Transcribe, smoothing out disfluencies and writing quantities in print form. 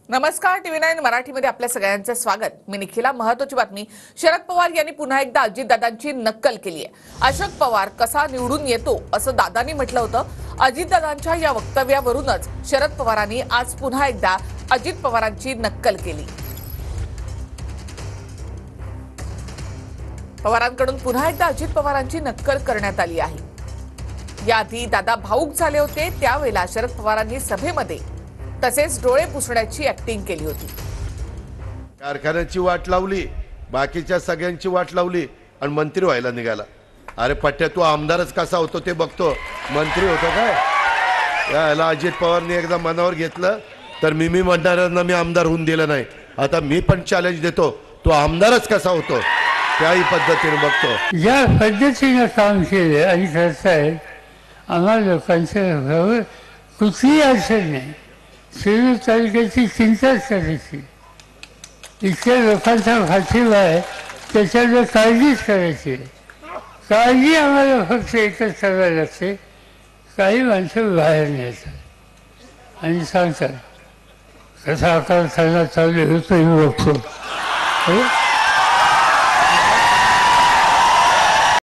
नमस्कार. TV9 मराठीमध्ये आपल्या सगळ्यांचं स्वागत. मी निखिला. महत्त्वाची बातमी. शरद पवार यांनी पुन्हा एकदा अजितदादांची नक्कल केली आहे. अशोक पवार कसा निवडून येतो असं दादांनी म्हटलं होतं. अजितदादांच्या या वक्तव्यावरूनच शरद पवारांनी आज पुन्हा एकदा अजित पवारांची नक्कल केली. पवारांकडून पुन्हा एकदा अजित पवारांची नक्कल करण्यात आली आहे. याआधी दादा भाऊक झाले होते त्यावेळेला शरद पवारांनी सभेमध्ये तसेच डोळे पुसण्याची ऍक्टिंग केली होती. कारखान्याची वाट लावली, बाकीच्या सगळ्यांची वाट लावली आणि मंत्री व्हायला निघाला. अरे पट्ट्या, तू आमदारच कसा होतो ते बघतो, मंत्री होतो काय? याला अजित पवारने एकदा मनावर घेतलं तर मी म्हणणाऱ्यांना मी आमदार होऊन दिलं नाही. आता मी पण चॅलेंज देतो, तू आमदारच कसा होतो त्याही पद्धतीने बघतो. ज्या पद्धतीनं काम केले आणि करतायत, आम्हाला लोकांचं कुठलीही अडचण नाही. शिरूर तालुक्याची चिंताच करायची, इतक्या लोकांचा पाठिंबा आहे त्याच्यावर काळजीच करायची. काळजी आम्हाला फक्त एकच करायला लागते, काही माणसं बाहेर न्यायचं आणि सांगतात कसा आकार चालला चालू होतो बघतो.